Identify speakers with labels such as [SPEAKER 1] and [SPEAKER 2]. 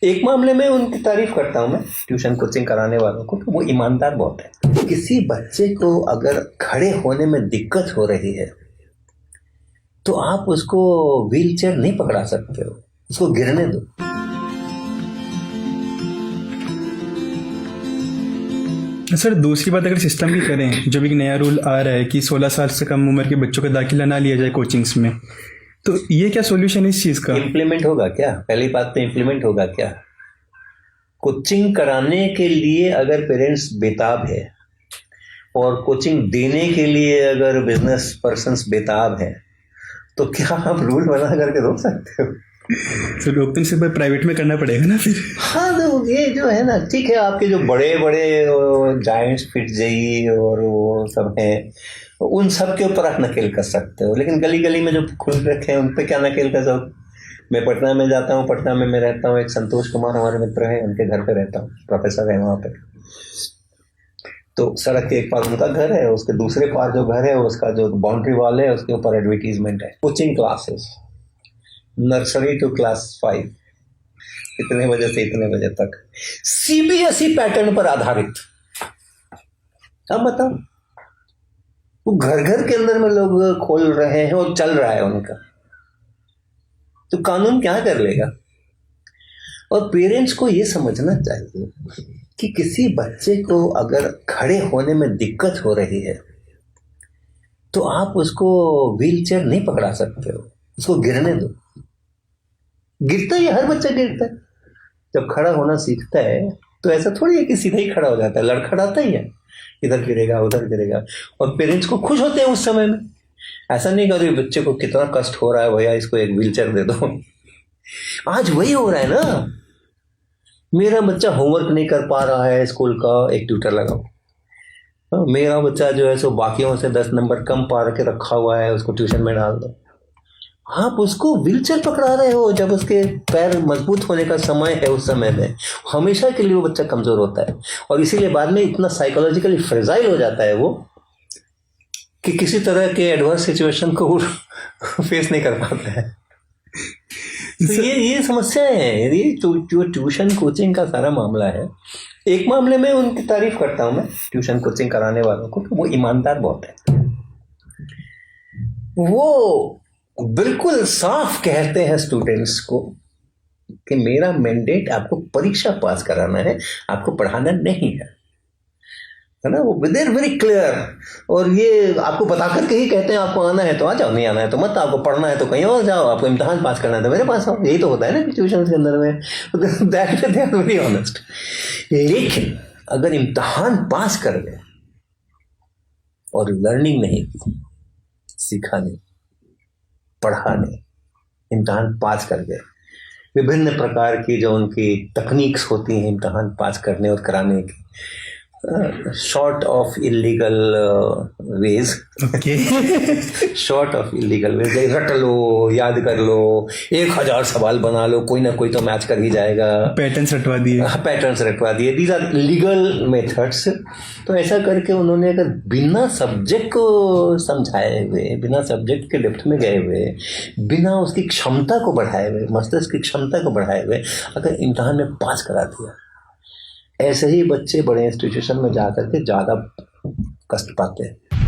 [SPEAKER 1] एक मामले में उनकी तारीफ करता हूँ मैं, ट्यूशन कोचिंग कराने वालों को, तो वो ईमानदार बहुत है। किसी बच्चे को अगर खड़े होने में दिक्कत हो रही है तो आप उसको व्हील चेयर नहीं पकड़ा सकते हो, उसको गिरने दो।
[SPEAKER 2] सर दूसरी बात, अगर सिस्टम की करें, जो भी नया रूल आ रहा है कि 16 साल से कम उम्र के बच्चों का दाखिला ना लिया जाए कोचिंग्स में, तो ये क्या सॉल्यूशन है इस चीज़ का?
[SPEAKER 1] इम्प्लीमेंट होगा क्या? पहली बात तो इम्प्लीमेंट होगा क्या? कोचिंग कराने के लिए अगर पेरेंट्स बेताब है और कोचिंग देने के लिए अगर बिजनेस पर्सन्स बेताब हैं, तो क्या आप रूल बना करके रोक सकते हो?
[SPEAKER 2] तो लोग तो इसे प्राइवेट में करना पड़ेगा ना फिर।
[SPEAKER 1] हाँ, तो ये जो है ना, ठीक है, आपके जो बड़े बड़े जायंट्स फिट जेई और वो सब हैं, उन सब के ऊपर आप नकेल कर सकते हो, लेकिन गली गली में जो खुल रखे हैं उन पे क्या नकेल कर सकते? मैं पटना में जाता हूँ, पटना में मैं रहता हूँ, एक संतोष कुमार हमारे मित्र हैं, उनके घर पे रहता हूँ, प्रोफेसर है वहाँ पे। तो सड़क के एक पार उनका घर है, उसके दूसरे पार जो घर है उसका जो बाउंड्री वॉल है उसके ऊपर एडवर्टीजमेंट है, coaching classes, nursery to class 5, इतने बजे से इतने बजे तक, सीबीएसई पैटर्न पर आधारित। अब बताओ, वो घर घर के अंदर में लोग खोल रहे हैं और चल रहा है उनका, तो कानून क्या कर लेगा? और पेरेंट्स को ये समझना चाहिए कि किसी बच्चे को अगर खड़े होने में दिक्कत हो रही है तो आप उसको व्हील चेयर नहीं पकड़ा सकते हो, उसको गिरने दो। गिरता ही, हर बच्चा गिरता है। जब खड़ा होना सीखता है तो ऐसा थोड़ी है कि सीधा ही खड़ा हो जाता है, लड़खड़ाता ही है, इधर गिरेगा उधर गिरेगा, और पेरेंट्स को खुश होते हैं उस समय में। ऐसा नहीं करो बच्चे को कितना कष्ट हो रहा है, भैया इसको एक व्हीलचेयर दे दो। आज वही हो रहा है ना, मेरा बच्चा होमवर्क नहीं कर पा रहा है स्कूल का, एक ट्यूटर लगाओ। मेरा बच्चा जो है सो बाकियों से 10 नंबर कम पा के रखा हुआ है, उसको ट्यूशन में डाल दो। आप उसको व्हीलचेयर पकड़ा रहे हो जब उसके पैर मजबूत होने का समय है, उस समय में हमेशा के लिए वो बच्चा कमजोर होता है, और इसीलिए बाद में इतना साइकोलॉजिकली फ्रेजाइल हो जाता है वो कि किसी तरह के एडवर्स सिचुएशन को फेस नहीं कर पाता है। तो ये समस्याएं हैं, ये जो ट्यूशन कोचिंग का सारा मामला है। एक मामले में उनकी तारीफ करता हूं मैं, ट्यूशन कोचिंग कराने वालों को, तो वो ईमानदार बहुत है। वो बिल्कुल साफ कहते हैं स्टूडेंट्स को कि मेरा मैंडेट आपको परीक्षा पास कराना है, आपको पढ़ाना नहीं है ना? वो देर वेरी क्लियर, और ये आपको बता करके ही कहते हैं आपको आना है तो आ जाओ, नहीं आना है तो मत, आपको पढ़ना है तो कहीं और जाओ, आपको इम्तिहान पास करना है तो मेरे पास आओ। यही तो होता है ना ट्यूशन के अंदर में, that they are very honest. लेकिन अगर इम्तिहान पास कर गए और लर्निंग नहीं की, सीखा नहीं, पढ़ा नहीं, इम्तिहान पास कर गए, विभिन्न प्रकार की जो उनकी तकनीक्स होती हैं इम्तिहान पास करने और कराने की, sort of illegal ways, sort of illegal ways, रट लो, याद कर लो, 1000 सवाल बना लो, कोई ना कोई तो मैच कर ही जाएगा,
[SPEAKER 2] पैटर्न्स रटवा दिए, दीज आर लीगल मेथड्स। तो ऐसा करके उन्होंने अगर बिना सब्जेक्ट को समझाए हुए, बिना सब्जेक्ट के डेप्थ में गए हुए, बिना उसकी क्षमता को बढ़ाए हुए, मस्तिष्क की क्षमता को बढ़ाए हुए अगर इम्तिहान में पास करा दिया, ऐसे ही बच्चे बड़े इंस्टीट्यूशन में जाकर के ज़्यादा कष्ट पाते हैं।